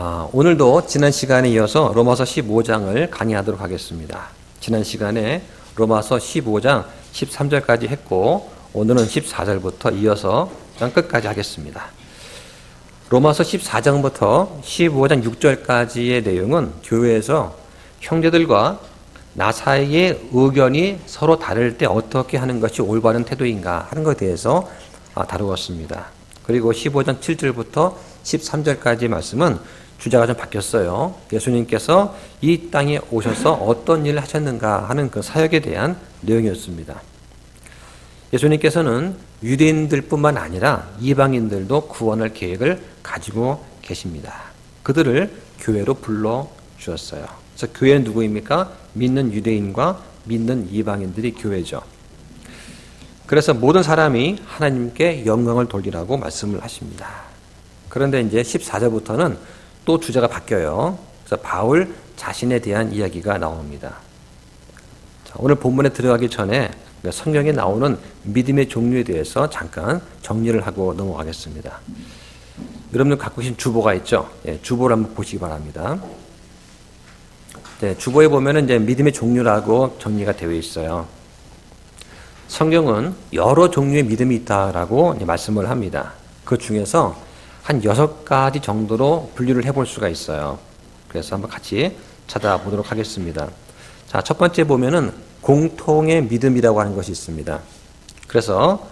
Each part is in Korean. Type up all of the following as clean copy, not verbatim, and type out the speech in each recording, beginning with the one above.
오늘도 지난 시간에 이어서 로마서 15장을 강의하도록 하겠습니다. 지난 시간에 로마서 15장 13절까지 했고 오늘은 14절부터 이어서 끝까지 하겠습니다. 로마서 14장부터 15장 6절까지의 내용은 교회에서 형제들과 나 사이의 의견이 서로 다를 때 어떻게 하는 것이 올바른 태도인가 하는 것에 대해서 다루었습니다. 그리고 15장 7절부터 13절까지의 말씀은 주제가 좀 바뀌었어요. 예수님께서 이 땅에 오셔서 어떤 일을 하셨는가 하는 그 사역에 대한 내용이었습니다. 예수님께서는 유대인들 뿐만 아니라 이방인들도 구원할 계획을 가지고 계십니다. 그들을 교회로 불러주었어요. 그래서 교회는 누구입니까? 믿는 유대인과 믿는 이방인들이 교회죠. 그래서 모든 사람이 하나님께 영광을 돌리라고 말씀을 하십니다. 그런데 이제 14절부터는 또 주제가 바뀌어요. 그래서 바울 자신에 대한 이야기가 나옵니다. 자, 오늘 본문에 들어가기 전에 성경에 나오는 믿음의 종류에 대해서 잠깐 정리를 하고 넘어가겠습니다. 여러분들 갖고 계신 주보가 있죠? 주보를 한번 보시기 바랍니다. 주보에 보면은 이제 믿음의 종류라고 정리가 되어 있어요. 성경은 여러 종류의 믿음이 있다라고 말씀을 합니다. 그 중에서 한 6가지 정도로 분류를 해볼 수가 있어요. 그래서 한번 같이 찾아보도록 하겠습니다. 자, 첫 번째 보면은 공통의 믿음이라고 하는 것이 있습니다. 그래서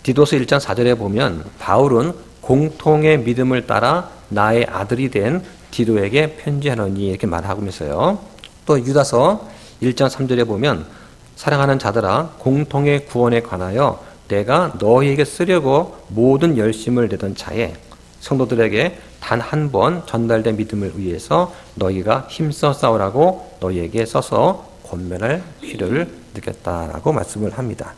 디도서 1장 4절에 보면 바울은 공통의 믿음을 따라 나의 아들이 된 디도에게 편지하노니 이렇게 말하고 있어요. 또 유다서 1장 3절에 보면 사랑하는 자들아 공통의 구원에 관하여 내가 너희에게 쓰려고 모든 열심을 내던 차에 성도들에게 단 한 번 전달된 믿음을 위해서 너희가 힘써 싸우라고 너희에게 써서 권면할 필요를 느꼈다라고 말씀을 합니다.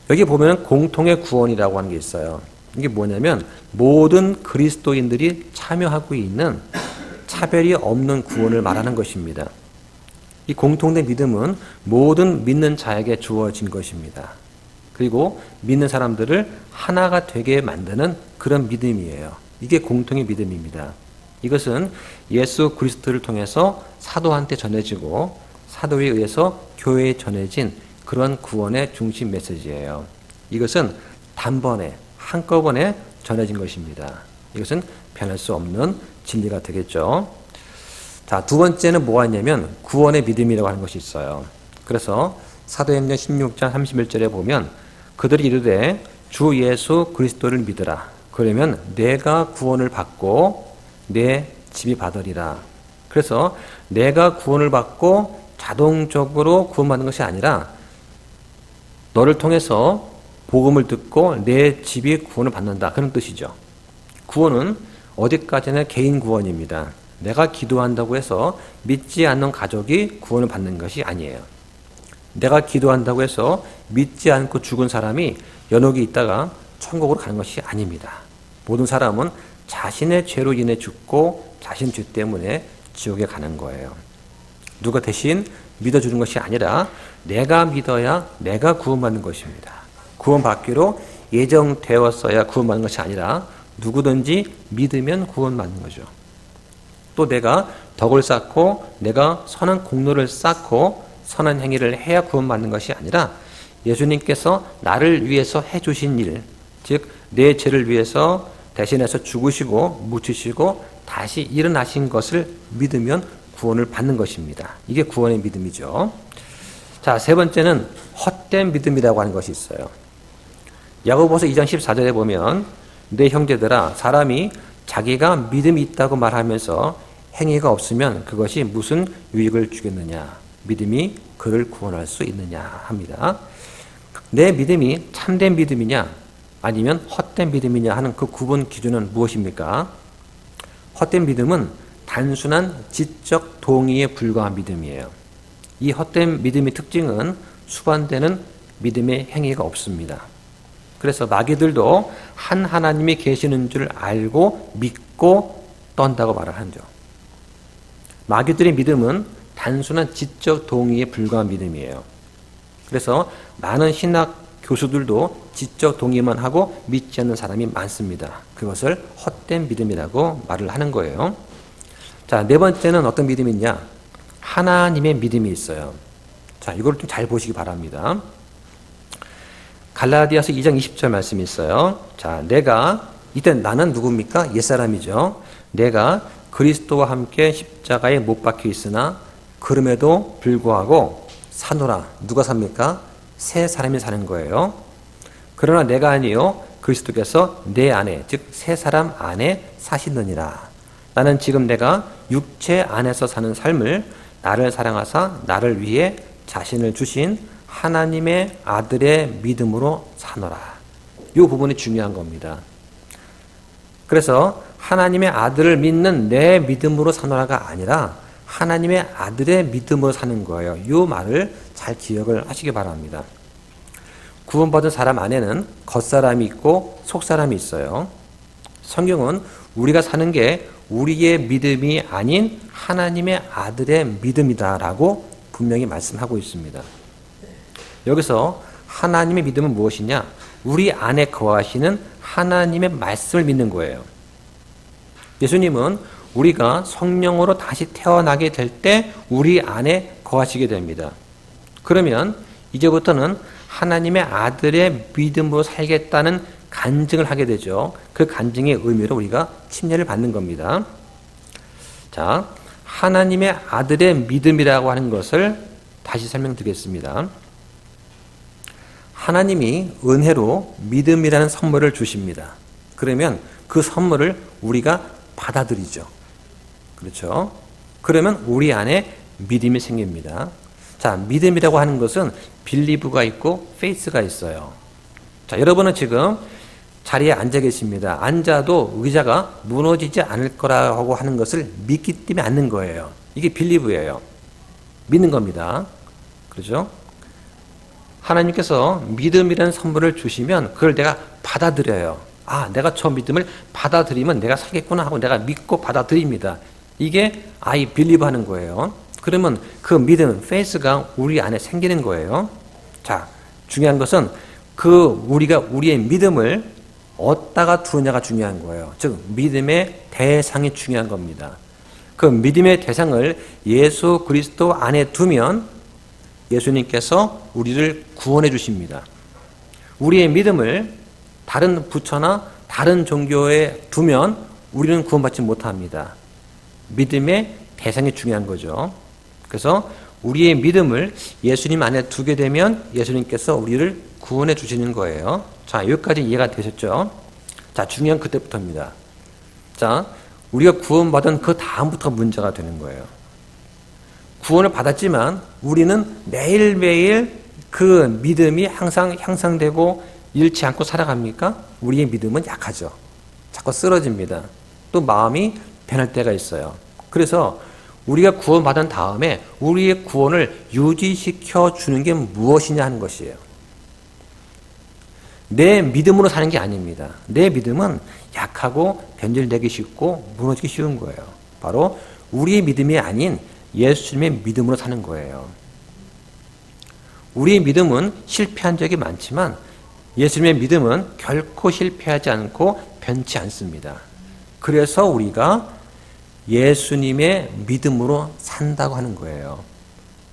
여기 보면 공통의 구원이라고 하는 게 있어요. 이게 뭐냐면 모든 그리스도인들이 참여하고 있는 차별이 없는 구원을 말하는 것입니다. 이 공통된 믿음은 모든 믿는 자에게 주어진 것입니다. 그리고 믿는 사람들을 하나가 되게 만드는 그런 믿음이에요. 이게 공통의 믿음입니다. 이것은 예수 그리스도를 통해서 사도한테 전해지고 사도에 의해서 교회에 전해진 그런 구원의 중심 메시지예요. 이것은 단번에 한꺼번에 전해진 것입니다. 이것은 변할 수 없는 진리가 되겠죠. 자, 두 번째는 뭐가 있냐면 구원의 믿음이라고 하는 것이 있어요. 그래서 사도행전 16장 31절에 보면 그들이 이르되 주 예수 그리스도를 믿으라. 그러면 내가 구원을 받고 내 집이 받으리라. 그래서 내가 구원을 받고 자동적으로 구원받는 것이 아니라 너를 통해서 복음을 듣고 내 집이 구원을 받는다. 그런 뜻이죠. 구원은 어디까지나 개인 구원입니다. 내가 기도한다고 해서 믿지 않는 가족이 구원을 받는 것이 아니에요. 내가 기도한다고 해서 믿지 않고 죽은 사람이 연옥에 있다가 천국으로 가는 것이 아닙니다. 모든 사람은 자신의 죄로 인해 죽고 자신 죄 때문에 지옥에 가는 거예요. 누가 대신 믿어주는 것이 아니라 내가 믿어야 내가 구원받는 것입니다. 구원받기로 예정되었어야 구원받는 것이 아니라 누구든지 믿으면 구원받는 거죠. 또 내가 덕을 쌓고 내가 선한 공로를 쌓고 선한 행위를 해야 구원받는 것이 아니라 예수님께서 나를 위해서 해주신 일, 즉 내 죄를 위해서 대신해서 죽으시고 묻히시고 다시 일어나신 것을 믿으면 구원을 받는 것입니다. 이게 구원의 믿음이죠. 자, 세 번째는 헛된 믿음이라고 하는 것이 있어요. 야고보서 2장 14절에 보면 내 형제들아 사람이 자기가 믿음이 있다고 말하면서 행위가 없으면 그것이 무슨 유익을 주겠느냐. 믿음이 그를 구원할 수 있느냐 합니다. 내 믿음이 참된 믿음이냐 아니면 헛된 믿음이냐 하는 그 구분 기준은 무엇입니까? 헛된 믿음은 단순한 지적 동의에 불과한 믿음이에요. 이 헛된 믿음의 특징은 수반되는 믿음의 행위가 없습니다. 그래서 마귀들도 한 하나님이 계시는 줄 알고 믿고 떤다고 말을 하죠. 마귀들의 믿음은 단순한 지적 동의에 불과한 믿음이에요. 그래서 많은 신학 교수들도 지적 동의만 하고 믿지 않는 사람이 많습니다. 그것을 헛된 믿음이라고 말을 하는 거예요. 자, 네 번째는 어떤 믿음이 있냐? 하나님의 믿음이 있어요. 자, 이걸 좀 잘 보시기 바랍니다. 갈라디아서 2장 20절 말씀이 있어요. 자, 이때 나는 누굽니까? 옛사람이죠. 내가 그리스도와 함께 십자가에 못 박혀 있으나 그럼에도 불구하고 사노라. 누가 삽니까? 새 사람이 사는 거예요. 그러나 내가 아니요 그리스도께서 내 안에, 즉 새 사람 안에 사시느니라. 나는 지금 내가 육체 안에서 사는 삶을 나를 사랑하사 나를 위해 자신을 주신 하나님의 아들의 믿음으로 사노라. 이 부분이 중요한 겁니다. 그래서 하나님의 아들을 믿는 내 믿음으로 사노라가 아니라 하나님의 아들의 믿음으로 사는 거예요. 이 말을 잘 기억을 하시기 바랍니다. 구원받은 사람 안에는 겉사람이 있고 속사람이 있어요. 성경은 우리가 사는 게 우리의 믿음이 아닌 하나님의 아들의 믿음이다라고 분명히 말씀하고 있습니다. 여기서 하나님의 믿음은 무엇이냐? 우리 안에 거하시는 하나님의 말씀을 믿는 거예요. 예수님은 우리가 성령으로 다시 태어나게 될 때 우리 안에 거하시게 됩니다. 그러면 이제부터는 하나님의 아들의 믿음으로 살겠다는 간증을 하게 되죠. 그 간증의 의미로 우리가 침례를 받는 겁니다. 자, 하나님의 아들의 믿음이라고 하는 것을 다시 설명드리겠습니다. 하나님이 은혜로 믿음이라는 선물을 주십니다. 그러면 그 선물을 우리가 받아들이죠. 그렇죠? 그러면 우리 안에 믿음이 생깁니다. 자, 믿음이라고 하는 것은 빌리브가 있고 페이스가 있어요. 자, 여러분은 지금 자리에 앉아 계십니다. 앉아도 의자가 무너지지 않을 거라고 하는 것을 믿기 때문에 앉는 거예요. 이게 빌리브예요. 믿는 겁니다. 그렇죠? 하나님께서 믿음이라는 선물을 주시면 그걸 내가 받아들여요. 아, 내가 저 믿음을 받아들이면 내가 살겠구나 하고 내가 믿고 받아들입니다. 이게 I believe 하는 거예요. 그러면 그 믿음, faith가 우리 안에 생기는 거예요. 자, 중요한 것은 우리가 우리의 믿음을 어디다가 두느냐가 중요한 거예요. 즉, 믿음의 대상이 중요한 겁니다. 그 믿음의 대상을 예수 그리스도 안에 두면 예수님께서 우리를 구원해 주십니다. 우리의 믿음을 다른 부처나 다른 종교에 두면 우리는 구원받지 못합니다. 믿음의 대상이 중요한 거죠. 그래서 우리의 믿음을 예수님 안에 두게 되면 예수님께서 우리를 구원해 주시는 거예요. 자, 여기까지 이해가 되셨죠? 자, 중요한 그때부터입니다. 자, 우리가 구원받은 그 다음부터 문제가 되는 거예요. 구원을 받았지만 우리는 매일매일 그 믿음이 항상 향상되고 잃지 않고 살아갑니까? 우리의 믿음은 약하죠. 자꾸 쓰러집니다. 또 마음이 변할 때가 있어요. 그래서 우리가 구원받은 다음에 우리의 구원을 유지시켜 주는 게 무엇이냐 하는 것이에요. 내 믿음으로 사는 게 아닙니다. 내 믿음은 약하고 변질되기 쉽고 무너지기 쉬운 거예요. 바로 우리의 믿음이 아닌 예수님의 믿음으로 사는 거예요. 우리의 믿음은 실패한 적이 많지만 예수님의 믿음은 결코 실패하지 않고 변치 않습니다. 그래서 우리가 예수님의 믿음으로 산다고 하는 거예요.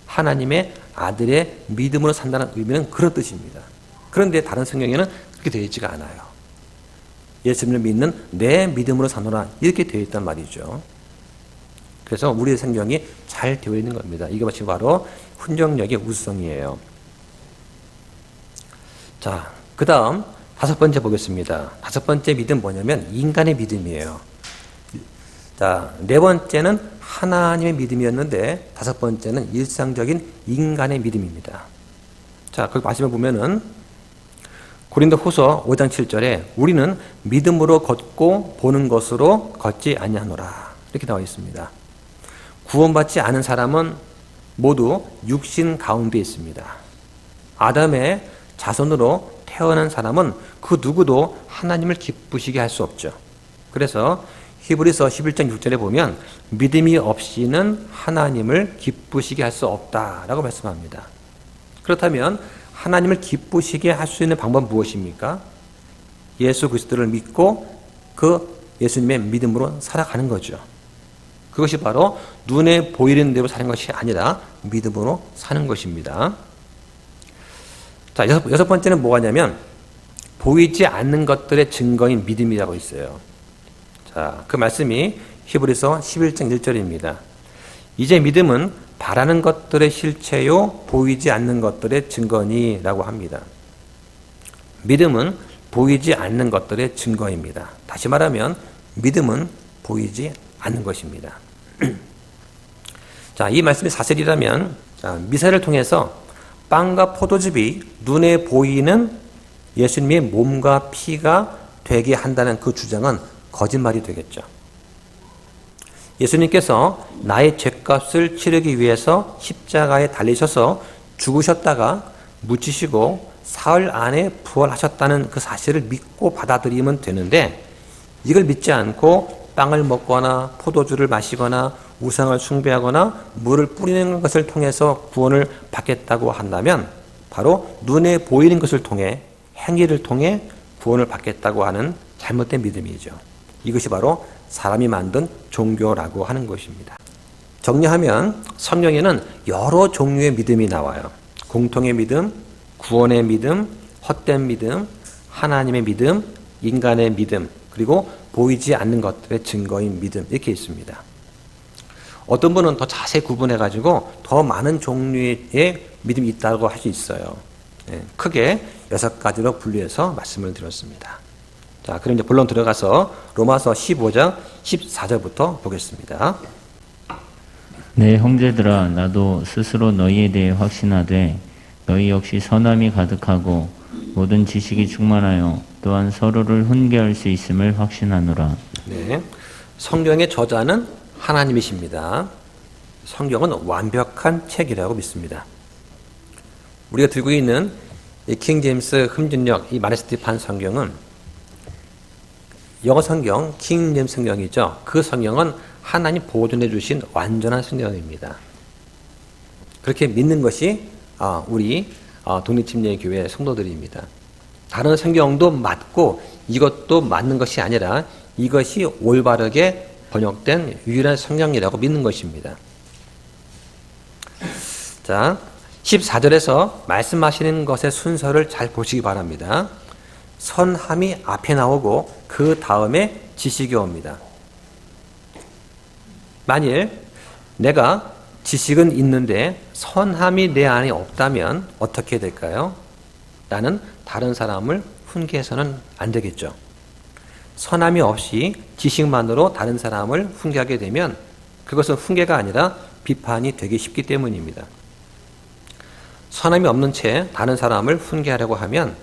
하나님의 아들의 믿음으로 산다는 의미는 그런 뜻입니다. 그런데 다른 성경에는 그렇게 되어 있지가 않아요. 예수님을 믿는 내 믿음으로 사노라 이렇게 되어 있단 말이죠. 그래서 우리의 성경이 잘 되어 있는 겁니다. 이것이 바로 훈정력의 우수성이에요. 자, 그 다음 5번째 보겠습니다. 5번째 믿음 뭐냐면 인간의 믿음이에요. 자, 4번째는 하나님의 믿음이었는데 5번째는 일상적인 인간의 믿음입니다. 자, 거기 말씀을 보면은 고린도후서 5장 7절에 우리는 믿음으로 걷고 보는 것으로 걷지 아니하노라 이렇게 나와 있습니다. 구원받지 않은 사람은 모두 육신 가운데 있습니다. 아담의 자손으로 태어난 사람은 그 누구도 하나님을 기쁘시게 할 수 없죠. 그래서 히브리서 11장 6절에 보면 믿음이 없이는 하나님을 기쁘시게 할 수 없다라고 말씀합니다. 그렇다면 하나님을 기쁘시게 할 수 있는 방법은 무엇입니까? 예수 그리스도를 믿고 그 예수님의 믿음으로 살아가는 거죠. 그것이 바로 눈에 보이는 대로 사는 것이 아니라 믿음으로 사는 것입니다. 자, 여섯 번째는 뭐냐면 보이지 않는 것들의 증거인 믿음이라고 있어요. 자, 그 말씀이 히브리서 11장 1절입니다. 이제 믿음은 바라는 것들의 실체요 보이지 않는 것들의 증거니라고 합니다. 믿음은 보이지 않는 것들의 증거입니다. 다시 말하면 믿음은 보이지 않는 것입니다. 자, 이 말씀이 사실이라면 미사를 통해서 빵과 포도즙이 눈에 보이는 예수님의 몸과 피가 되게 한다는 그 주장은 거짓말이 되겠죠. 예수님께서 나의 죄값을 치르기 위해서 십자가에 달리셔서 죽으셨다가 묻히시고 사흘 안에 부활하셨다는 그 사실을 믿고 받아들이면 되는데, 이걸 믿지 않고 빵을 먹거나 포도주를 마시거나 우상을 숭배하거나 물을 뿌리는 것을 통해서 구원을 받겠다고 한다면 바로 눈에 보이는 것을 통해, 행위를 통해 구원을 받겠다고 하는 잘못된 믿음이죠. 이것이 바로 사람이 만든 종교라고 하는 것입니다. 정리하면 성경에는 여러 종류의 믿음이 나와요. 공통의 믿음, 구원의 믿음, 헛된 믿음, 하나님의 믿음, 인간의 믿음, 그리고 보이지 않는 것들의 증거인 믿음, 이렇게 있습니다. 어떤 분은 더 자세히 구분해가지고 더 많은 종류의 믿음이 있다고 할 수 있어요. 크게 6가지로 분류해서 말씀을 드렸습니다. 자, 그럼 이제 본론 들어가서 로마서 15장 14절부터 보겠습니다. 내 형제들아, 나도 스스로 너희에 대해 확신하되 너희 역시 선함이 가득하고 모든 지식이 충만하여 또한 서로를 훈계할 수 있음을 확신하노라. 네, 성경의 저자는 하나님이십니다. 성경은 완벽한 책이라고 믿습니다. 우리가 들고 있는 이 킹 제임스 흠진역, 이 마레스티판 성경은 영어 성경, 킹 제임스 성경이죠. 그 성경은 하나님 보존해 주신 완전한 성경입니다. 그렇게 믿는 것이 우리 독립침례교회 성도들입니다. 다른 성경도 맞고 이것도 맞는 것이 아니라 이것이 올바르게 번역된 유일한 성경이라고 믿는 것입니다. 자, 14절에서 말씀하시는 것의 순서를 잘 보시기 바랍니다. 선함이 앞에 나오고 그 다음에 지식이 옵니다. 만일 내가 지식은 있는데 선함이 내 안에 없다면 어떻게 될까요? 나는 다른 사람을 훈계해서는 안 되겠죠. 선함이 없이 지식만으로 다른 사람을 훈계하게 되면 그것은 훈계가 아니라 비판이 되기 쉽기 때문입니다. 선함이 없는 채 다른 사람을 훈계하려고 하면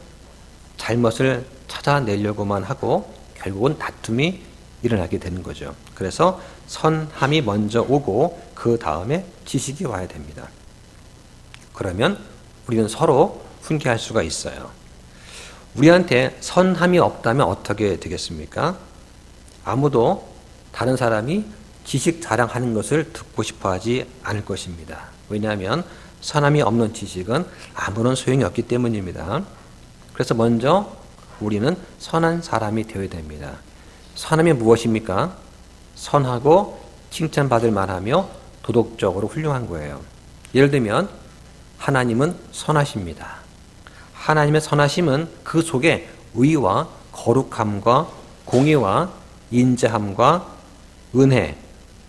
잘못을 찾아내려고만 하고 결국은 다툼이 일어나게 되는 거죠. 그래서 선함이 먼저 오고 그 다음에 지식이 와야 됩니다. 그러면 우리는 서로 훈계할 수가 있어요. 우리한테 선함이 없다면 어떻게 되겠습니까? 아무도 다른 사람이 지식 자랑하는 것을 듣고 싶어 하지 않을 것입니다. 왜냐하면 선함이 없는 지식은 아무런 소용이 없기 때문입니다. 그래서 먼저 우리는 선한 사람이 되어야 됩니다. 선함이 무엇입니까? 선하고 칭찬받을 만하며 도덕적으로 훌륭한 거예요. 예를 들면 하나님은 선하십니다. 하나님의 선하심은 그 속에 의와 거룩함과 공의와 인자함과 은혜,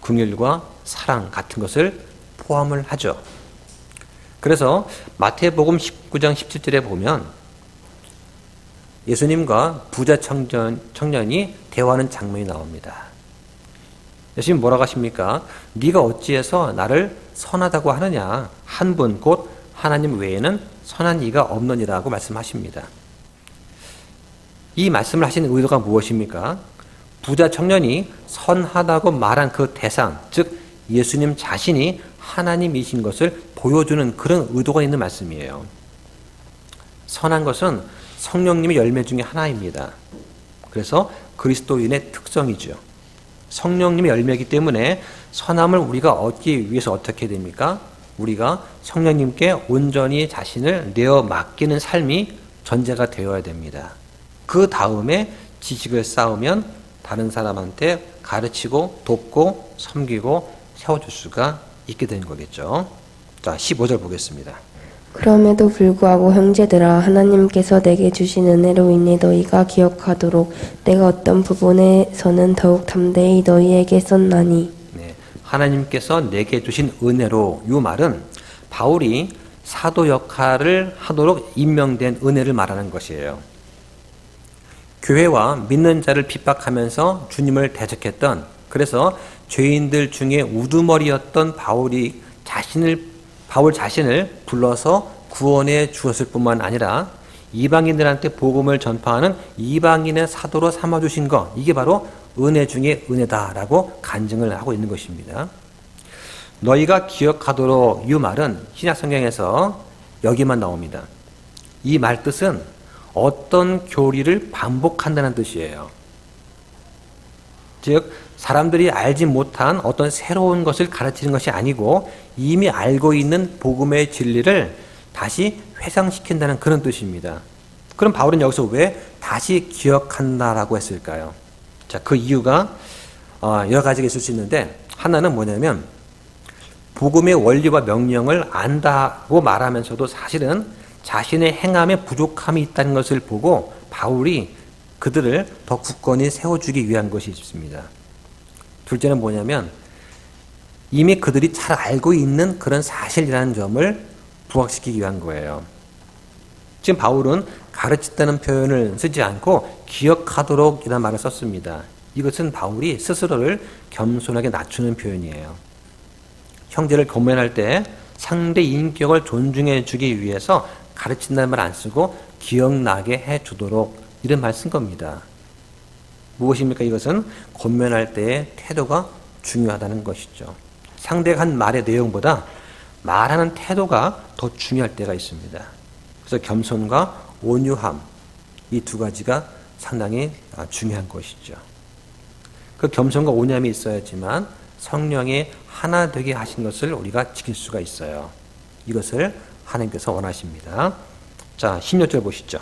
긍휼과 사랑 같은 것을 포함을 하죠. 그래서 마태복음 19장 17절에 보면 예수님과 부자 청년이 대화하는 장면이 나옵니다. 예수님 뭐라고 하십니까? 네가 어찌해서 나를 선하다고 하느냐? 한 분 곧 하나님 외에는 선한 이가 없느니라고 말씀하십니다. 이 말씀을 하시는 의도가 무엇입니까? 부자 청년이 선하다고 말한 그 대상, 즉 예수님 자신이 하나님이신 것을 보여주는 그런 의도가 있는 말씀이에요. 선한 것은 성령님의 열매 중에 하나입니다. 그래서 그리스도인의 특성이죠. 성령님의 열매이기 때문에 선함을 우리가 얻기 위해서 어떻게 됩니까? 우리가 성령님께 온전히 자신을 내어 맡기는 삶이 전제가 되어야 됩니다. 그 다음에 지식을 쌓으면 다른 사람한테 가르치고 돕고 섬기고 세워줄 수가 있게 된 거겠죠. 자, 15절 보겠습니다. 그럼에도 불구하고 형제들아 하나님께서 내게 주신 은혜로 인해 너희가 기억하도록 내가 어떤 부분에서는 더욱 담대히 너희에게 썼나니. 네, 하나님께서 내게 주신 은혜로, 이 말은 바울이 사도 역할을 하도록 임명된 은혜를 말하는 것이에요. 교회와 믿는 자를 핍박하면서 주님을 대적했던, 그래서 죄인들 중에 우두머리였던 바울 자신을 불러서 구원해 주었을 뿐만 아니라 이방인들한테 복음을 전파하는 이방인의 사도로 삼아주신 것, 이게 바로 은혜 중에 은혜다라고 간증을 하고 있는 것입니다. 너희가 기억하도록, 이 말은 신약 성경에서 여기만 나옵니다. 이 말 뜻은 어떤 교리를 반복한다는 뜻이에요. 즉 사람들이 알지 못한 어떤 새로운 것을 가르치는 것이 아니고 이미 알고 있는 복음의 진리를 다시 회상시킨다는 그런 뜻입니다. 그럼 바울은 여기서 왜 다시 기억한다라고 했을까요? 자, 그 이유가 여러 가지가 있을 수 있는데, 하나는 뭐냐면 복음의 원리와 명령을 안다고 말하면서도 사실은 자신의 행함에 부족함이 있다는 것을 보고 바울이 그들을 더 굳건히 세워주기 위한 것이 있습니다. 둘째는 뭐냐면 이미 그들이 잘 알고 있는 그런 사실이라는 점을 부각시키기 위한 거예요. 지금 바울은 가르친다는 표현을 쓰지 않고 기억하도록 이라는 말을 썼습니다. 이것은 바울이 스스로를 겸손하게 낮추는 표현이에요. 형제를 권면할 때 상대 인격을 존중해 주기 위해서 가르친다는 말 안 쓰고 기억나게 해 주도록 이런 말 쓴 겁니다. 무엇입니까? 이것은 권면할 때의 태도가 중요하다는 것이죠. 상대가 한 말의 내용보다 말하는 태도가 더 중요할 때가 있습니다. 그래서 겸손과 온유함, 이 두 가지가 상당히 중요한 것이죠. 그 겸손과 온유함이 있어야지만 성령이 하나 되게 하신 것을 우리가 지킬 수가 있어요. 이것을 하나님께서 원하십니다. 자, 16절 보시죠.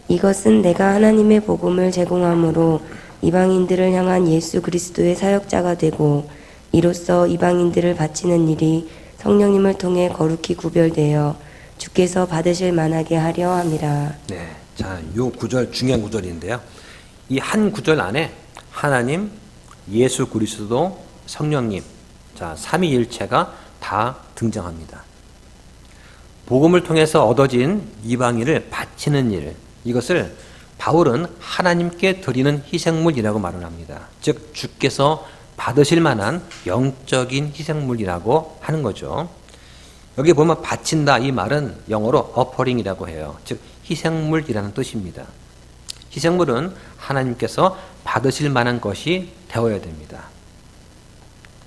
이것은 내가 하나님의 복음을 제공함으로 이방인들을 향한 예수 그리스도의 사역자가 되고 이로써 이방인들을 바치는 일이 성령님을 통해 거룩히 구별되어 주께서 받으실 만하게 하려 함이라. 네, 자, 요 구절 중요한 구절인데요. 이 한 구절 안에 하나님, 예수 그리스도, 성령님, 자, 삼위일체가 다 등장합니다. 복음을 통해서 얻어진 이방인을 바치는 일, 이것을 바울은 하나님께 드리는 희생물이라고 말을 합니다. 즉 주께서 받으실 만한 영적인 희생물이라고 하는 거죠. 여기 보면 바친다, 이 말은 영어로 offering이라고 해요. 즉 희생물이라는 뜻입니다. 희생물은 하나님께서 받으실 만한 것이 되어야 됩니다.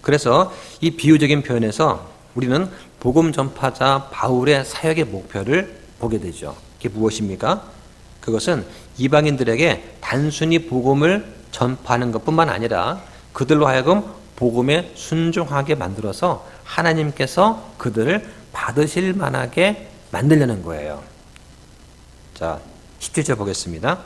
그래서 이 비유적인 표현에서 우리는 복음 전파자 바울의 사역의 목표를 보게 되죠. 그게 무엇입니까? 그것은 이방인들에게 단순히 복음을 전파하는 것뿐만 아니라 그들로 하여금 복음에 순종하게 만들어서 하나님께서 그들을 받으실 만하게 만들려는 거예요. 자, 17절 보겠습니다.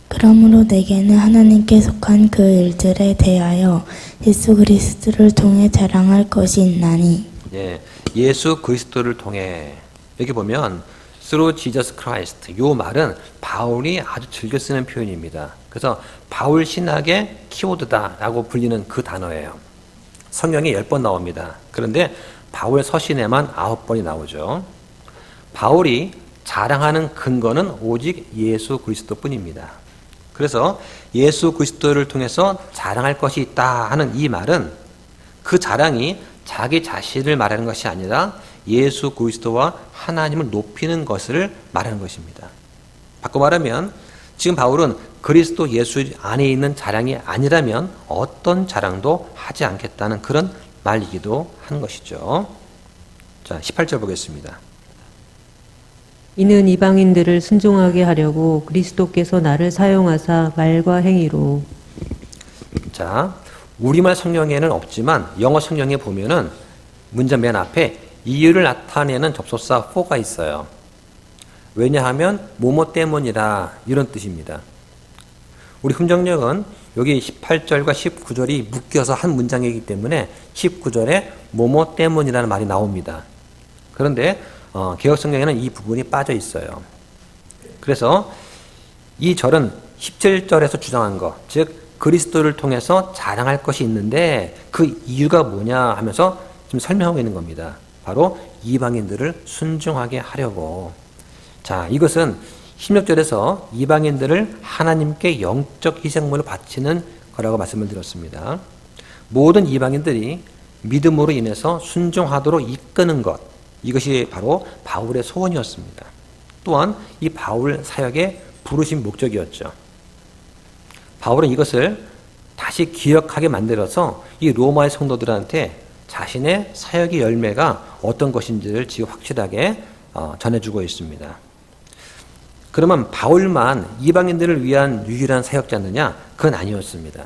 그러므로 내게는 하나님께 속한 그 일들에 대하여 예수 그리스도를 통해 자랑할 것이 있나니. 예, 예수 그리스도를 통해, 여기 보면 through Jesus Christ, 이 말은 바울이 아주 즐겨 쓰는 표현입니다. 그래서 바울 신학의 키워드다라고 불리는 그 단어예요. 성경에 10번 나옵니다. 그런데 바울 서신에만 9번이 나오죠. 바울이 자랑하는 근거는 오직 예수 그리스도뿐입니다. 그래서 예수 그리스도를 통해서 자랑할 것이 있다 하는 이 말은 그 자랑이 자기 자신을 말하는 것이 아니라 예수 그리스도와 하나님을 높이는 것을 말하는 것입니다. 바꿔 말하면 지금 바울은 그리스도 예수 안에 있는 자랑이 아니라면 어떤 자랑도 하지 않겠다는 그런 말이기도 하는 것이죠. 자, 18절 보겠습니다. 이는 이방인들을 순종하게 하려고 그리스도께서 나를 사용하사 말과 행위로. 자, 우리말 성경에는 없지만 영어 성경에 보면은 문장 맨 앞에 이유를 나타내는 접속사 for가 있어요. 왜냐하면 뭐뭐 때문이라 이런 뜻입니다. 우리 훈정역은 여기 18절과 19절이 묶여서 한 문장이기 때문에 19절에 뭐뭐 때문이라는 말이 나옵니다. 그런데 개역성경에는 이 부분이 빠져 있어요. 그래서 이 절은 17절에서 주장한 것, 즉 그리스도를 통해서 자랑할 것이 있는데 그 이유가 뭐냐 하면서 지금 설명하고 있는 겁니다. 바로 이방인들을 순종하게 하려고. 자, 이것은 16절에서 이방인들을 하나님께 영적 희생물로 바치는 거라고 말씀을 드렸습니다. 모든 이방인들이 믿음으로 인해서 순종하도록 이끄는 것, 이것이 바로 바울의 소원이었습니다. 또한 이 바울 사역의 부르신 목적이었죠. 바울은 이것을 다시 기억하게 만들어서 이 로마의 성도들한테 자신의 사역의 열매가 어떤 것인지를 지금 확실하게 전해주고 있습니다. 그러면 바울만 이방인들을 위한 유일한 사역자느냐? 그건 아니었습니다.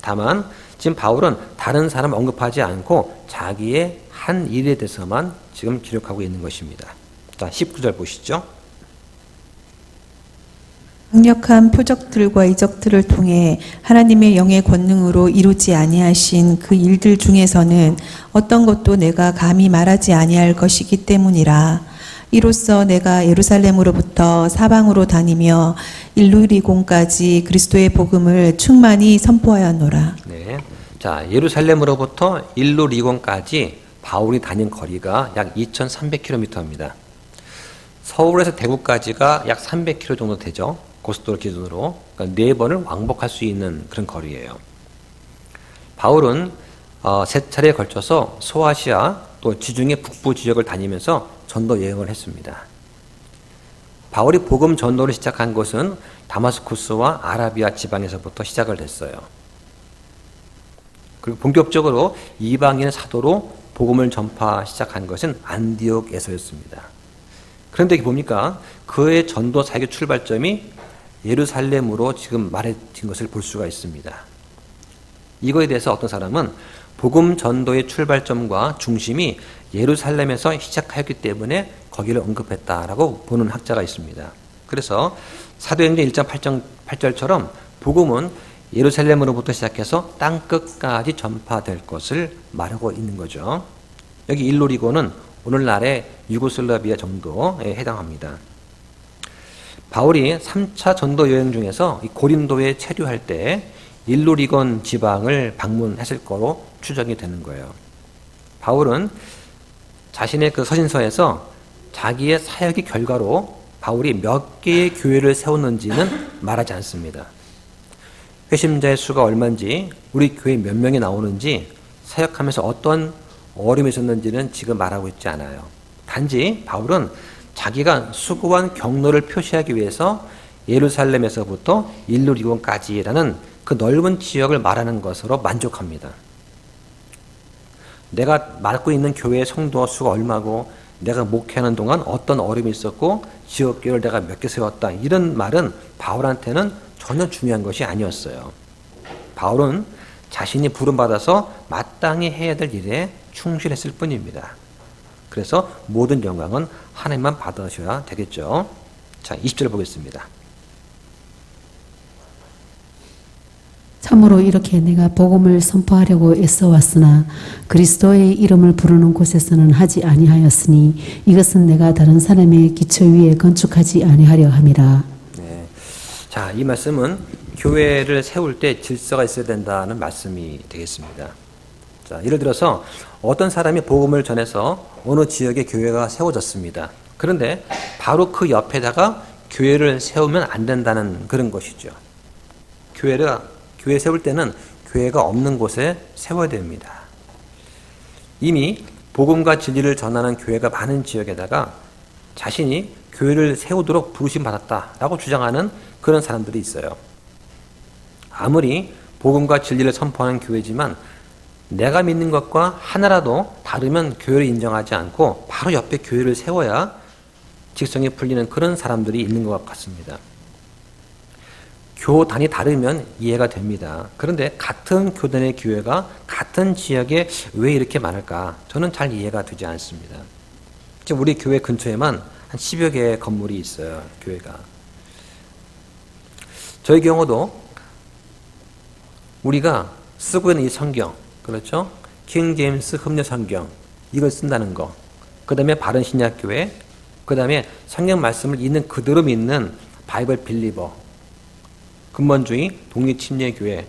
다만 지금 바울은 다른 사람 언급하지 않고 자기의 한 일에 대해서만 지금 기록하고 있는 것입니다. 자, 19절 보시죠. 강력한 표적들과 이적들을 통해 하나님의 영의 권능으로 이루지 아니하신 그 일들 중에서는 어떤 것도 내가 감히 말하지 아니할 것이기 때문이라. 이로써 내가 예루살렘으로부터 사방으로 다니며 일루리곤까지 그리스도의 복음을 충만히 선포하였노라. 네. 자, 예루살렘으로부터 일루리곤까지 바울이 다닌 거리가 약 2,300km입니다. 서울에서 대구까지가 약 300km 정도 되죠. 고속도로 기준으로. 그러니까 4번을 왕복할 수 있는 그런 거리예요. 바울은 3차례에 걸쳐서 소아시아 또 지중해 북부 지역을 다니면서 전도 여행을 했습니다. 바울이 복음 전도를 시작한 곳은 다마스쿠스와 아라비아 지방에서부터 시작을 했어요. 그리고 본격적으로 이방인의 사도로 복음을 전파 시작한 것은 안디옥에서였습니다. 그런데 여기 보니까 그의 전도 사역의 출발점이 예루살렘으로 지금 말해진 것을 볼 수가 있습니다. 이거에 대해서 어떤 사람은 복음 전도의 출발점과 중심이 예루살렘에서 시작하였기 때문에 거기를 언급했다라고 보는 학자가 있습니다. 그래서 사도행전 1장 8절처럼 복음은 예루살렘으로부터 시작해서 땅 끝까지 전파될 것을 말하고 있는 거죠. 여기 일루리곤은 오늘날의 유고슬라비아 정도에 해당합니다. 바울이 3차 전도 여행 중에서 고린도에 체류할 때 일루리곤 지방을 방문했을 거로 추정이 되는 거예요. 바울은 자신의 그 서신서에서 자기의 사역의 결과로 바울이 몇 개의 교회를 세웠는지는 말하지 않습니다. 회심자의 수가 얼마인지, 우리 교회 몇 명이 나오는지, 사역하면서 어떤 어려움이 있었는지는 지금 말하고 있지 않아요. 단지 바울은 자기가 수고한 경로를 표시하기 위해서 예루살렘에서부터 일루리곤까지라는 그 넓은 지역을 말하는 것으로 만족합니다. 내가 맡고 있는 교회의 성도 수가 얼마고 내가 목회하는 동안 어떤 어려움이 있었고 지역교회를 내가 몇 개 세웠다, 이런 말은 바울한테는 전혀 중요한 것이 아니었어요. 바울은 자신이 부름받아서 마땅히 해야 될 일에 충실했을 뿐입니다. 그래서 모든 영광은 하나님만 받으셔야 되겠죠. 자, 20절 보겠습니다. 참으로 이렇게 내가 복음을 선포하려고 애써왔으나 그리스도의 이름을 부르는 곳에서는 하지 아니하였으니 이것은 내가 다른 사람의 기초 위에 건축하지 아니하려 함이라. 네. 자, 이 말씀은 교회를 세울 때 질서가 있어야 된다는 말씀이 되겠습니다. 자, 예를 들어서 어떤 사람이 복음을 전해서 어느 지역에 교회가 세워졌습니다. 그런데 바로 그 옆에다가 교회를 세우면 안 된다는 그런 것이죠. 교회 세울 때는 교회가 없는 곳에 세워야 됩니다. 이미 복음과 진리를 전하는 교회가 많은 지역에다가 자신이 교회를 세우도록 부르심 받았다라고 주장하는 그런 사람들이 있어요. 아무리 복음과 진리를 선포하는 교회지만 내가 믿는 것과 하나라도 다르면 교회를 인정하지 않고 바로 옆에 교회를 세워야 직성이 풀리는 그런 사람들이 있는 것 같습니다. 교단이 다르면 이해가 됩니다. 그런데 같은 교단의 교회가 같은 지역에 왜 이렇게 많을까? 저는 잘 이해가 되지 않습니다. 지금 우리 교회 근처에만 한 10여 개의 건물이 있어요. 교회가. 저희 경우도 우리가 쓰고 있는 이 성경, 그렇죠? 킹 제임스 흡력 성경, 이걸 쓴다는 거. 그 다음에 바른 신약교회, 그 다음에 성경 말씀을 있는 그대로 믿는 바이블 빌리버, 근본주의 독립침례교회,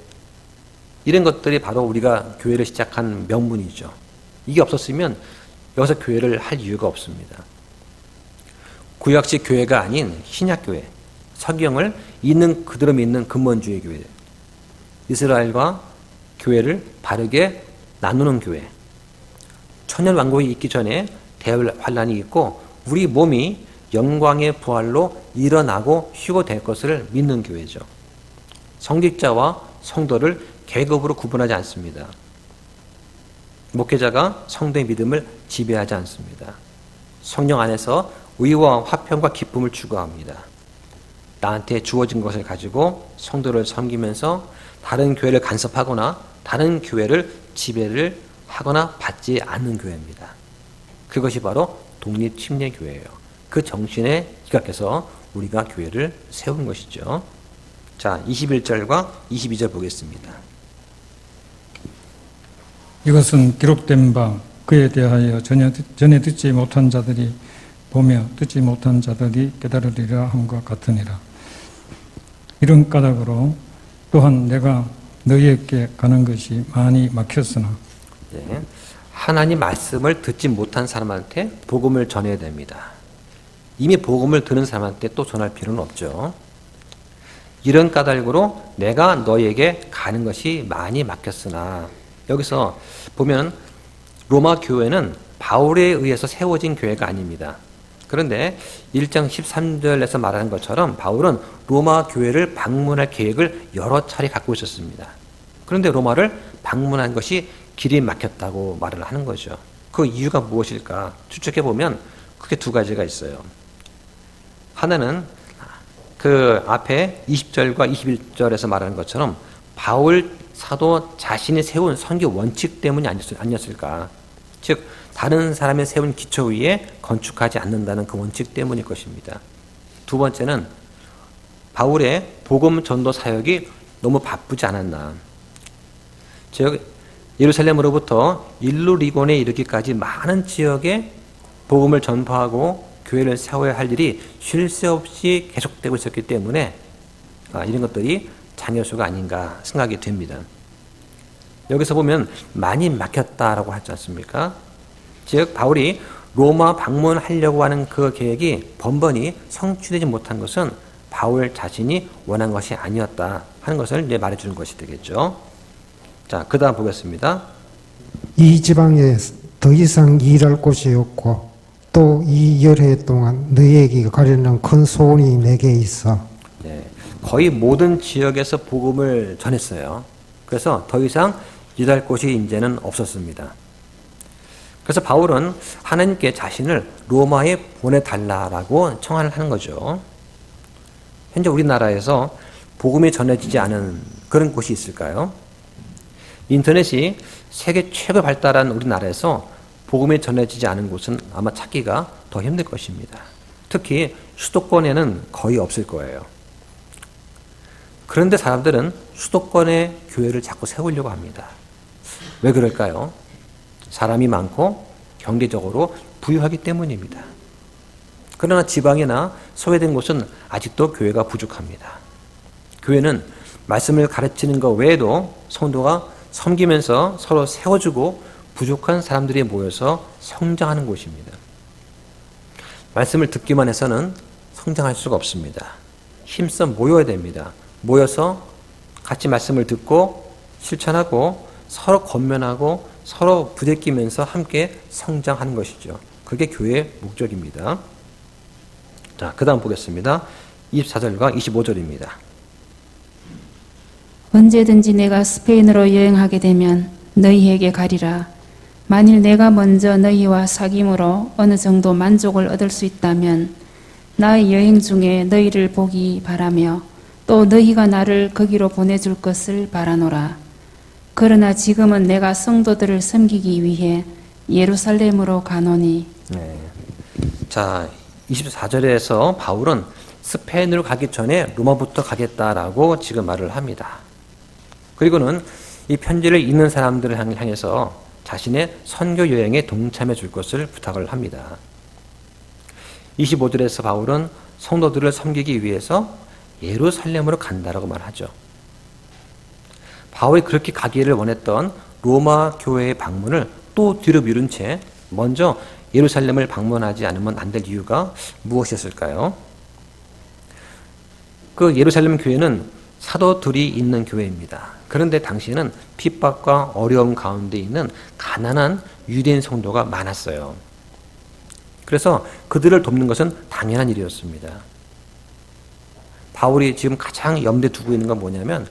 이런 것들이 바로 우리가 교회를 시작한 명분이죠. 이게 없었으면 여기서 교회를 할 이유가 없습니다. 구약식 교회가 아닌 신약교회, 성경을 있는 그대로 믿는 근본주의 교회, 이스라엘과 교회를 바르게 나누는 교회, 천년왕국이 있기 전에 대환란이 있고 우리 몸이 영광의 부활로 일어나고 휴고 될 것을 믿는 교회죠. 성직자와 성도를 계급으로 구분하지 않습니다. 목회자가 성도의 믿음을 지배하지 않습니다. 성령 안에서 의와 화평과 기쁨을 추구합니다. 나한테 주어진 것을 가지고 성도를 섬기면서 다른 교회를 간섭하거나 다른 교회를 지배를 하거나 받지 않는 교회입니다. 그것이 바로 독립침례교회예요. 그 정신에 기각해서 우리가 교회를 세운 것이죠. 자, 21절과 22절 보겠습니다. 이것은 기록된 바 그에 대하여 전에 듣지 못한 자들이 보며 듣지 못한 자들이 깨달으리라 함과 같으니라. 이런 까닭으로 또한 내가 너희에게 가는 것이 많이 막혔으나 네, 하나님 말씀을 듣지 못한 사람한테 복음을 전해야 됩니다. 이미 복음을 듣는 사람한테 또 전할 필요는 없죠. 이런 까닭으로 내가 너희에게 가는 것이 많이 막혔으나, 여기서 보면 로마 교회는 바울에 의해서 세워진 교회가 아닙니다. 그런데 1장 13절에서 말하는 것처럼 바울은 로마 교회를 방문할 계획을 여러 차례 갖고 있었습니다. 그런데 로마를 방문한 것이 길이 막혔다고 말을 하는 거죠. 그 이유가 무엇일까 추측해보면 크게 두 가지가 있어요. 하나는 그 앞에 20절과 21절에서 말하는 것처럼 바울 사도 자신이 세운 선교 원칙 때문이 아니었을까. 즉 다른 사람이 세운 기초 위에 건축하지 않는다는 그 원칙 때문일 것입니다. 두 번째는 바울의 복음 전도 사역이 너무 바쁘지 않았나. 즉 예루살렘으로부터 일루리곤에 이르기까지 많은 지역에 복음을 전파하고 교회를 세워야 할 일이 쉴 새 없이 계속되고 있었기 때문에 이런 것들이 장애수가 아닌가 생각이 됩니다. 여기서 보면 많이 막혔다라고 하지 않습니까? 즉 바울이 로마 방문하려고 하는 그 계획이 번번이 성취되지 못한 것은 바울 자신이 원한 것이 아니었다 하는 것을 이제 말해주는 것이 되겠죠. 자, 그 다음 보겠습니다. 이 지방에 더 이상 일할 곳이 없고 또 이 열해 동안 너희에게 가려는 큰 소원이 내게 있어. 네, 거의 모든 지역에서 복음을 전했어요. 그래서 더 이상 일할 곳이 이제는 없었습니다. 그래서 바울은 하나님께 자신을 로마에 보내달라라고 청하는 하는 거죠. 현재 우리나라에서 복음이 전해지지 않은 그런 곳이 있을까요? 인터넷이 세계 최고 발달한 우리나라에서 복음이 전해지지 않은 곳은 아마 찾기가 더 힘들 것입니다. 특히 수도권에는 거의 없을 거예요. 그런데 사람들은 수도권에 교회를 자꾸 세우려고 합니다. 왜 그럴까요? 사람이 많고 경제적으로 부유하기 때문입니다. 그러나 지방이나 소외된 곳은 아직도 교회가 부족합니다. 교회는 말씀을 가르치는 것 외에도 성도가 섬기면서 서로 세워주고 부족한 사람들이 모여서 성장하는 곳입니다. 말씀을 듣기만 해서는 성장할 수가 없습니다. 힘써 모여야 됩니다. 모여서 같이 말씀을 듣고 실천하고 서로 권면하고 서로 부대끼면서 함께 성장하는 것이죠. 그게 교회의 목적입니다. 자, 그 다음 보겠습니다. 24절과 25절입니다. 언제든지 내가 스페인으로 여행하게 되면 너희에게 가리라. 만일 내가 먼저 너희와 사귐으로 어느 정도 만족을 얻을 수 있다면 나의 여행 중에 너희를 보기 바라며 또 너희가 나를 거기로 보내줄 것을 바라노라. 그러나 지금은 내가 성도들을 섬기기 위해 예루살렘으로 가노니. 네. 자, 24절에서 바울은 스페인으로 가기 전에 로마부터 가겠다라고 지금 말을 합니다. 그리고는 이 편지를 읽는 사람들을 향해서 자신의 선교 여행에 동참해 줄 것을 부탁을 합니다. 25절에서 바울은 성도들을 섬기기 위해서 예루살렘으로 간다라고 말하죠. 바울이 그렇게 가기를 원했던 로마 교회의 방문을 또 뒤로 미룬 채 먼저 예루살렘을 방문하지 않으면 안 될 이유가 무엇이었을까요? 그 예루살렘 교회는 사도들이 있는 교회입니다. 그런데 당시에는 핍박과 어려움 가운데 있는 가난한 유대인 성도가 많았어요. 그래서 그들을 돕는 것은 당연한 일이었습니다. 바울이 지금 가장 염두에 두고 있는 건 뭐냐면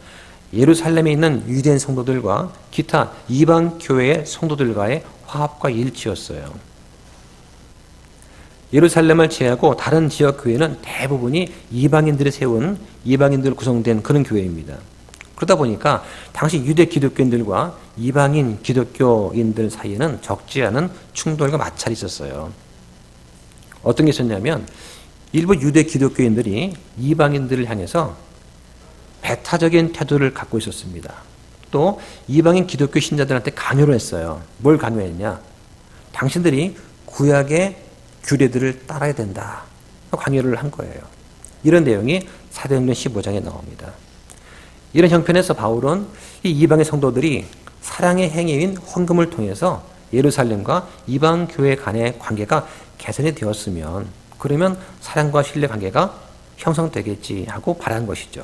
예루살렘에 있는 유대인 성도들과 기타 이방 교회의 성도들과의 화합과 일치였어요. 예루살렘을 제외하고 다른 지역 교회는 대부분이 이방인들이 세운 이방인들 구성된 그런 교회입니다. 그러다 보니까 당시 유대 기독교인들과 이방인 기독교인들 사이에는 적지 않은 충돌과 마찰이 있었어요. 어떤 게 있었냐면 일부 유대 기독교인들이 이방인들을 향해서 배타적인 태도를 갖고 있었습니다. 또 이방인 기독교 신자들한테 강요를 했어요. 뭘 강요했냐? 당신들이 구약의 규례들을 따라야 된다. 강요를 한 거예요. 이런 내용이 사도행전 15장에 나옵니다. 이런 형편에서 바울은 이 이방의 성도들이 사랑의 행위인 헌금을 통해서 예루살렘과 이방 교회 간의 관계가 개선이 되었으면 그러면 사랑과 신뢰 관계가 형성되겠지 하고 바란 것이죠.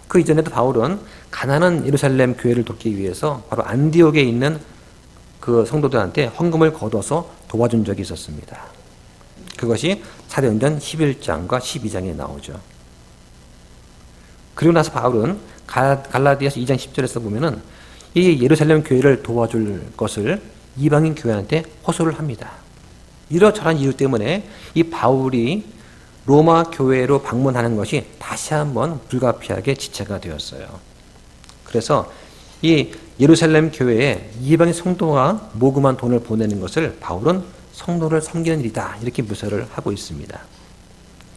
그 이전에도 바울은 가난한 예루살렘 교회를 돕기 위해서 바로 안디옥에 있는 그 성도들한테 헌금을 거둬서 도와준 적이 있었습니다. 그것이 사도행전 11장과 12장에 나오죠. 그리고 나서 바울은 갈라디아서 2장 10절에서 보면은 이 예루살렘 교회를 도와줄 것을 이방인 교회한테 호소를 합니다. 이러저러한 이유 때문에 이 바울이 로마 교회로 방문하는 것이 다시 한번 불가피하게 지체가 되었어요. 그래서 이 예루살렘 교회에 이방인 성도가 모금한 돈을 보내는 것을 바울은 성도를 섬기는 일이다 이렇게 묘사를 하고 있습니다.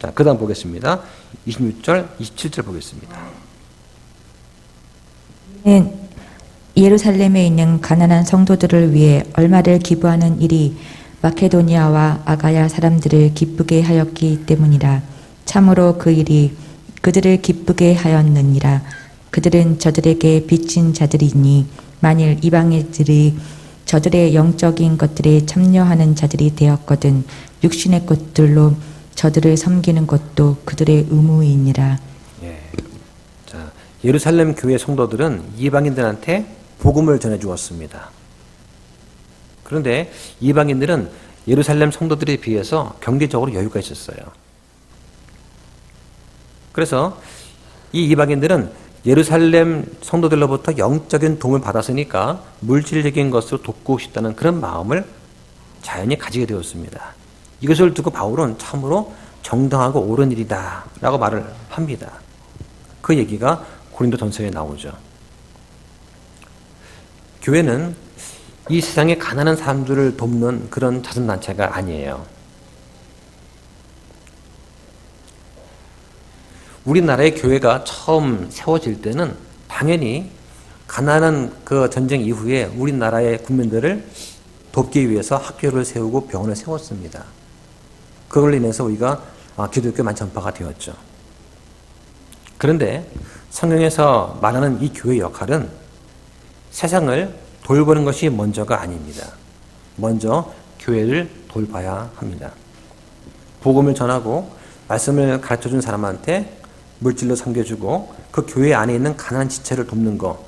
자, 그 다음 보겠습니다. 26절, 27절 보겠습니다. 예루살렘에 있는 가난한 성도들을 위해 얼마를 기부하는 일이 마케도니아와 아가야 사람들을 기쁘게 하였기 때문이라. 참으로 그 일이 그들을 기쁘게 하였느니라. 그들은 저들에게 빚진 자들이니 만일 이방인들이 저들의 영적인 것들에 참여하는 자들이 되었거든 육신의 것들로 저들을 섬기는 것도 그들의 의무이니라. 예. 자, 예루살렘 교회 성도들은 이방인들한테 복음을 전해 주었습니다. 그런데 이방인들은 예루살렘 성도들에 비해서 경제적으로 여유가 있었어요. 그래서 이 이방인들은 예루살렘 성도들로부터 영적인 도움을 받았으니까 물질적인 것으로 돕고 싶다는 그런 마음을 자연히 가지게 되었습니다. 이것을 두고 바울은 참으로 정당하고 옳은 일이다 라고 말을 합니다. 그 얘기가 고린도전서에 나오죠. 교회는 이 세상의 가난한 사람들을 돕는 그런 자선단체가 아니에요. 우리나라의 교회가 처음 세워질 때는 당연히 가난한 그 전쟁 이후에 우리나라의 국민들을 돕기 위해서 학교를 세우고 병원을 세웠습니다. 그걸로 인해서 우리가 기독교만 전파가 되었죠. 그런데 성경에서 말하는 이 교회 역할은 세상을 돌보는 것이 먼저가 아닙니다. 먼저 교회를 돌봐야 합니다. 복음을 전하고 말씀을 가르쳐준 사람한테 물질로 섬겨주고 그 교회 안에 있는 가난한 지체를 돕는 것,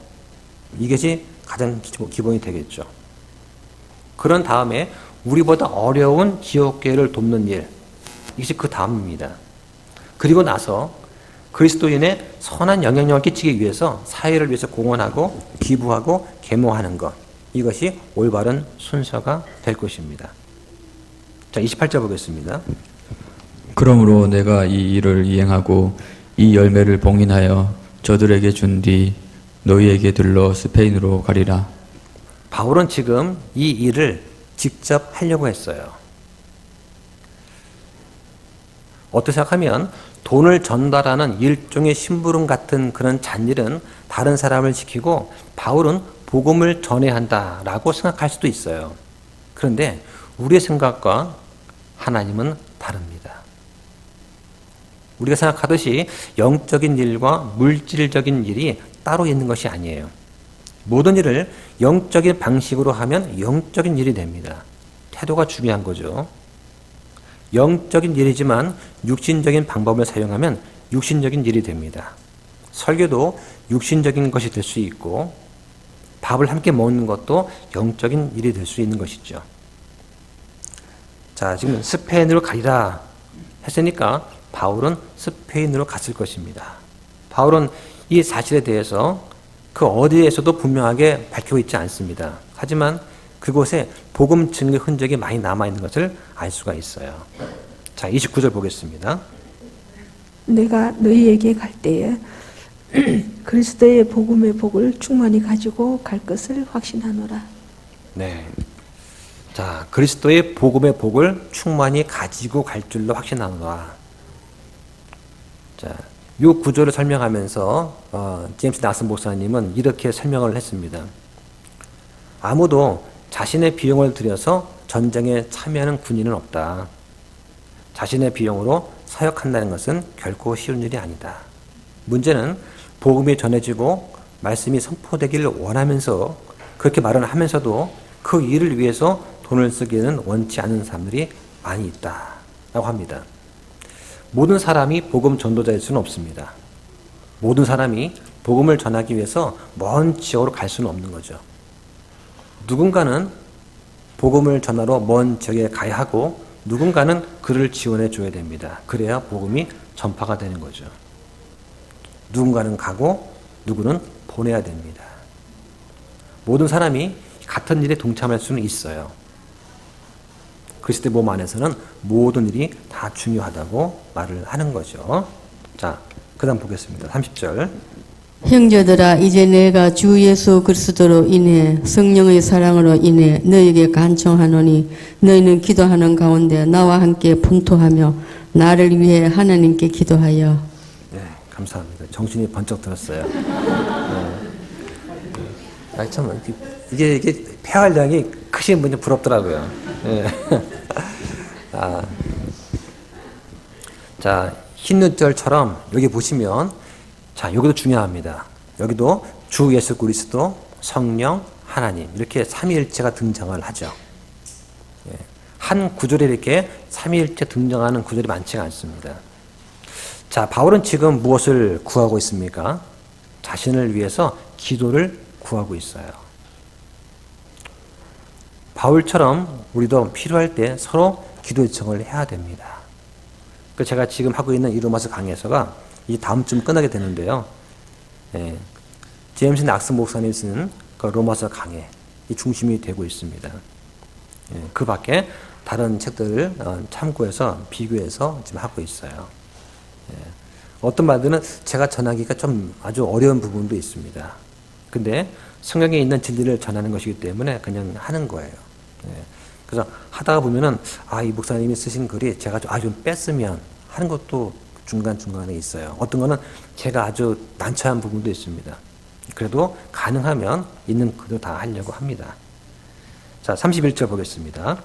이것이 가장 기본이 되겠죠. 그런 다음에 우리보다 어려운 지역교회를 돕는 일, 이것이 그 다음입니다. 그리고 나서 그리스도인의 선한 영향력을 끼치기 위해서 사회를 위해서 공헌하고 기부하고 계모하는 것, 이것이 올바른 순서가 될 것입니다. 자, 28절 보겠습니다. 그러므로 내가 이 일을 이행하고 이 열매를 봉인하여 저들에게 준 뒤 너희에게 들러 스페인으로 가리라. 바울은 지금 이 일을 직접 하려고 했어요. 어떻게 생각하면 돈을 전달하는 일종의 심부름 같은 그런 잔일은 다른 사람을 지키고 바울은 복음을 전해야 한다라고 생각할 수도 있어요. 그런데 우리의 생각과 하나님은 다릅니다. 우리가 생각하듯이 영적인 일과 물질적인 일이 따로 있는 것이 아니에요. 모든 일을 영적인 방식으로 하면 영적인 일이 됩니다. 태도가 중요한 거죠. 영적인 일이지만 육신적인 방법을 사용하면 육신적인 일이 됩니다. 설교도 육신적인 것이 될 수 있고 밥을 함께 먹는 것도 영적인 일이 될 수 있는 것이죠. 자, 지금 스페인으로 가리라 했으니까 바울은 스페인으로 갔을 것입니다. 바울은 이 사실에 대해서 그 어디에서도 분명하게 밝히고 있지 않습니다. 하지만 그곳에 복음 증거의 흔적이 많이 남아있는 것을 알 수가 있어요. 자, 29절 보겠습니다. 내가 너희에게 갈 때에 그리스도의 복음의 복을 충만히 가지고 갈 것을 확신하노라. 네. 자, 그리스도의 복음의 복을 충만히 가지고 갈 줄로 확신하노라. 자, 이 구절을 설명하면서 제임스 나슨 목사님은 이렇게 설명을 했습니다. 아무도 자신의 비용을 들여서 전쟁에 참여하는 군인은 없다. 자신의 비용으로 사역한다는 것은 결코 쉬운 일이 아니다. 문제는 복음이 전해지고 말씀이 선포되기를 원하면서 그렇게 말은 하면서도 그 일을 위해서 돈을 쓰기는 원치 않는 사람들이 많이 있다라고 합니다. 모든 사람이 복음 전도자일 수는 없습니다. 모든 사람이 복음을 전하기 위해서 먼 지역으로 갈 수는 없는 거죠. 누군가는 복음을 전하러 먼 지역에 가야 하고 누군가는 그를 지원해 줘야 됩니다. 그래야 복음이 전파가 되는 거죠. 누군가는 가고 누구는 보내야 됩니다. 모든 사람이 같은 일에 동참할 수는 있어요. 그리스도의 몸 안에서는 모든 일이 다 중요하다고 말을 하는 거죠. 자, 그 다음 보겠습니다. 30절. 형제들아 이제 내가 주 예수 그리스도로 인해 성령의 사랑으로 인해 너희에게 간청하노니 너희는 기도하는 가운데 나와 함께 분투하며 나를 위해 하나님께 기도하여. 네, 감사합니다. 정신이 번쩍 들었어요. 네. 참 이게 폐활량이 크신 분이 부럽더라고요. 네. 자, 흰눈절처럼 여기 보시면 자, 여기도 중요합니다. 여기도 주 예수 그리스도, 성령, 하나님 이렇게 삼위일체가 등장을 하죠. 한 구절에 이렇게 삼위일체 등장하는 구절이 많지가 않습니다. 자, 바울은 지금 무엇을 구하고 있습니까? 자신을 위해서 기도를 구하고 있어요. 바울처럼 우리도 필요할 때 서로 기도 요청을 해야 됩니다. 그 제가 지금 하고 있는 이 로마서 강의에서가 이 다음 주 끝나게 되는데요. 제임스 낙스 목사님이 쓴 그 로마서 강의 이 중심이 되고 있습니다. 그 밖에 다른 책들을 참고해서 비교해서 지금 하고 있어요. 어떤 말들은 제가 전하기가 좀 아주 어려운 부분도 있습니다. 근데 성경에 있는 진리를 전하는 것이기 때문에 그냥 하는 거예요. 그래서 하다가 보면은 이 목사님이 쓰신 글이 제가 좀 뺐으면 하는 것도 중간중간에 있어요. 어떤 거는 제가 아주 난처한 부분도 있습니다. 그래도 가능하면 있는 그대로 다 하려고 합니다. 자, 31절 보겠습니다.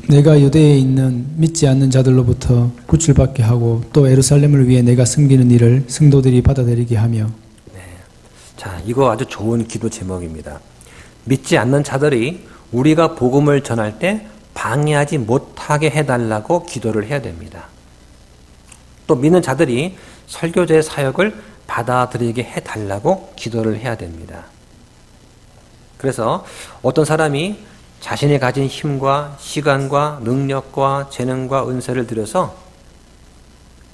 내가 유대에 있는 믿지 않는 자들로부터 구출받게 하고 또 예루살렘을 위해 내가 섬기는 일을 성도들이 받아들이게 하며. 네. 자, 이거 아주 좋은 기도 제목입니다. 믿지 않는 자들이 우리가 복음을 전할 때 방해하지 못하게 해달라고 기도를 해야 됩니다. 또 믿는 자들이 설교자의 사역을 받아들이게 해달라고 기도를 해야 됩니다. 그래서 어떤 사람이 자신이 가진 힘과 시간과 능력과 재능과 은사를 들여서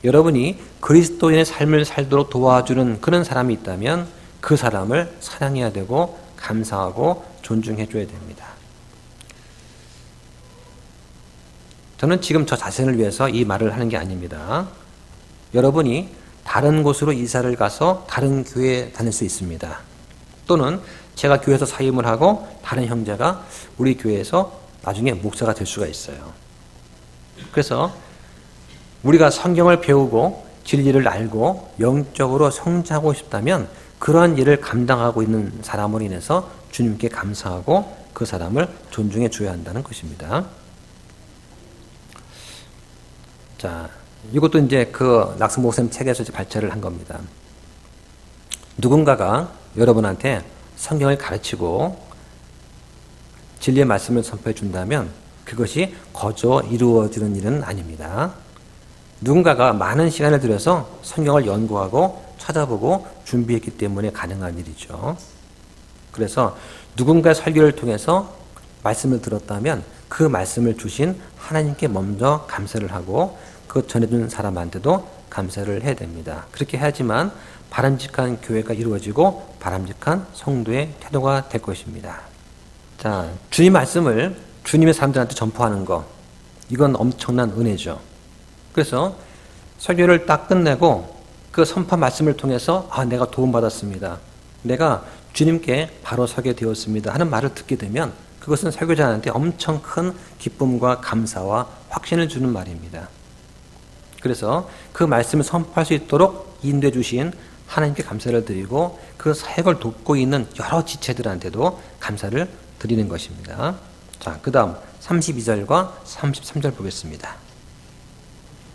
여러분이 그리스도인의 삶을 살도록 도와주는 그런 사람이 있다면 그 사람을 사랑해야 되고 감사하고 존중해 줘야 됩니다. 저는 지금 저 자신을 위해서 이 말을 하는 게 아닙니다. 여러분이 다른 곳으로 이사를 가서 다른 교회에 다닐 수 있습니다. 또는 제가 교회에서 사임을 하고 다른 형제가 우리 교회에서 나중에 목사가 될 수가 있어요. 그래서 우리가 성경을 배우고 진리를 알고 영적으로 성장하고 싶다면 그러한 일을 감당하고 있는 사람으로 인해서 주님께 감사하고 그 사람을 존중해 줘야 한다는 것입니다. 자, 이것도 이제 그 낙승 목사님 책에서 발췌를 한 겁니다. 누군가가 여러분한테 성경을 가르치고 진리의 말씀을 선포해 준다면 그것이 거저 이루어지는 일은 아닙니다. 누군가가 많은 시간을 들여서 성경을 연구하고 찾아보고 준비했기 때문에 가능한 일이죠. 그래서 누군가의 설교를 통해서 말씀을 들었다면 그 말씀을 주신 하나님께 먼저 감사를 하고 그 전해준 사람한테도 감사를 해야 됩니다. 그렇게 해야지만 바람직한 교회가 이루어지고 바람직한 성도의 태도가 될 것입니다. 자, 주님 말씀을 주님의 사람들한테 전파하는 거, 이건 엄청난 은혜죠. 그래서 설교를 딱 끝내고 그 선포 말씀을 통해서 내가 도움받았습니다. 내가 주님께 바로 서게 되었습니다 하는 말을 듣게 되면 그것은 설교자한테 엄청 큰 기쁨과 감사와 확신을 주는 말입니다. 그래서 그 말씀을 선포할 수 있도록 인도해 주신 하나님께 감사를 드리고 그 사역을 돕고 있는 여러 지체들한테도 감사를 드리는 것입니다. 자, 그 다음 32절과 33절 보겠습니다.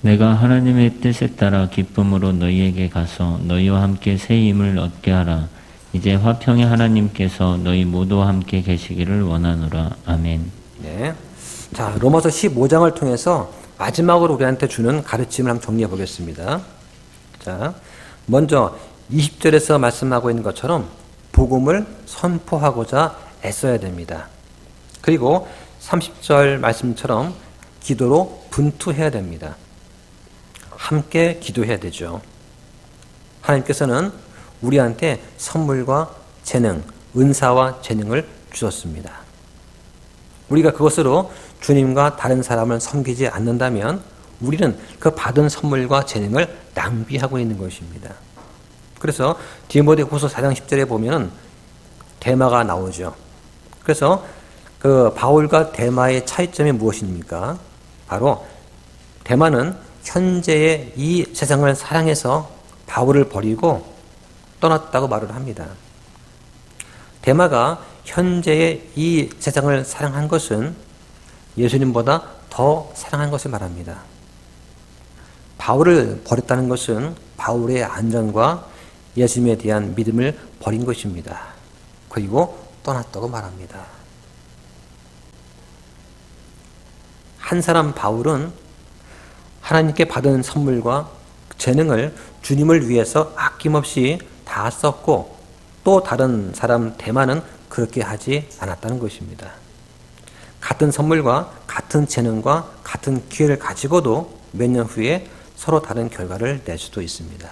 내가 하나님의 뜻에 따라 기쁨으로 너희에게 가서 너희와 함께 새 힘을 얻게 하라. 이제 화평의 하나님께서 너희 모두와 함께 계시기를 원하노라. 아멘. 네. 자, 로마서 15장을 통해서 마지막으로 우리한테 주는 가르침을 한번 정리해 보겠습니다. 자, 먼저 20절에서 말씀하고 있는 것처럼 복음을 선포하고자 애써야 됩니다. 그리고 30절 말씀처럼 기도로 분투해야 됩니다. 함께 기도해야 되죠. 하나님께서는 우리한테 선물과 재능, 은사와 재능을 주셨습니다. 우리가 그것으로 주님과 다른 사람을 섬기지 않는다면 우리는 그 받은 선물과 재능을 낭비하고 있는 것입니다. 그래서 디모데후서 4장 10절에 보면 데마가 나오죠. 그래서 그 바울과 데마의 차이점이 무엇입니까? 바로 데마는 현재의 이 세상을 사랑해서 바울을 버리고 떠났다고 말을 합니다. 데마가 현재의 이 세상을 사랑한 것은 예수님보다 더 사랑한 것을 말합니다. 바울을 버렸다는 것은 바울의 안전과 예수님에 대한 믿음을 버린 것입니다. 그리고 떠났다고 말합니다. 한 사람 바울은 하나님께 받은 선물과 재능을 주님을 위해서 아낌없이 다 썼고 또 다른 사람 데마는 그렇게 하지 않았다는 것입니다. 같은 선물과 같은 재능과 같은 기회를 가지고도 몇 년 후에 서로 다른 결과를 낼 수도 있습니다.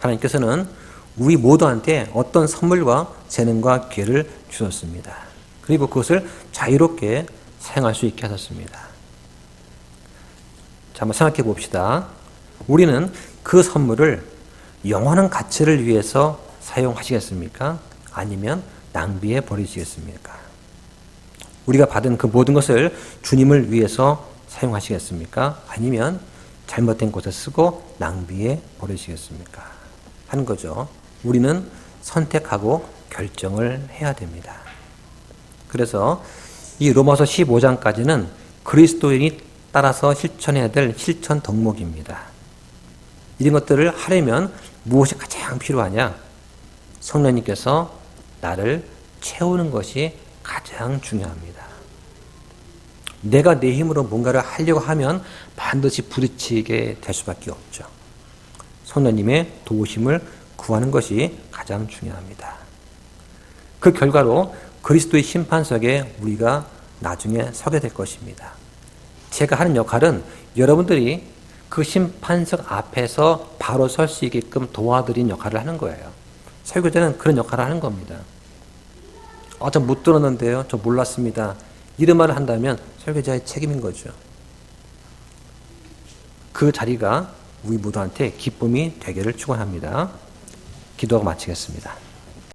하나님께서는 우리 모두한테 어떤 선물과 재능과 기회를 주셨습니다. 그리고 그것을 자유롭게 사용할 수 있게 하셨습니다. 자, 한번 생각해 봅시다. 우리는 그 선물을 영원한 가치를 위해서 사용하시겠습니까? 아니면 낭비해 버리시겠습니까? 우리가 받은 그 모든 것을 주님을 위해서 사용하시겠습니까? 아니면 잘못된 곳에 쓰고 낭비해 버리시겠습니까? 하는 거죠. 우리는 선택하고 결정을 해야 됩니다. 그래서 이 로마서 15장까지는 그리스도인이 따라서 실천해야 될 실천 덕목입니다. 이런 것들을 하려면 무엇이 가장 필요하냐? 성령님께서 나를 채우는 것이 가장 중요합니다. 내가 내 힘으로 뭔가를 하려고 하면 반드시 부딪히게 될 수밖에 없죠. 성령님의 도우심을 구하는 것이 가장 중요합니다. 그 결과로 그리스도의 심판석에 우리가 나중에 서게 될 것입니다. 제가 하는 역할은 여러분들이 그 심판석 앞에서 바로 설 수 있게끔 도와드린 역할을 하는 거예요. 설교자는 그런 역할을 하는 겁니다. 저 못 들었는데요. 저 몰랐습니다. 이런 말을 한다면 설교자의 책임인 거죠. 그 자리가 우리 모두한테 기쁨이 되기를 축원합니다. 기도하고 마치겠습니다.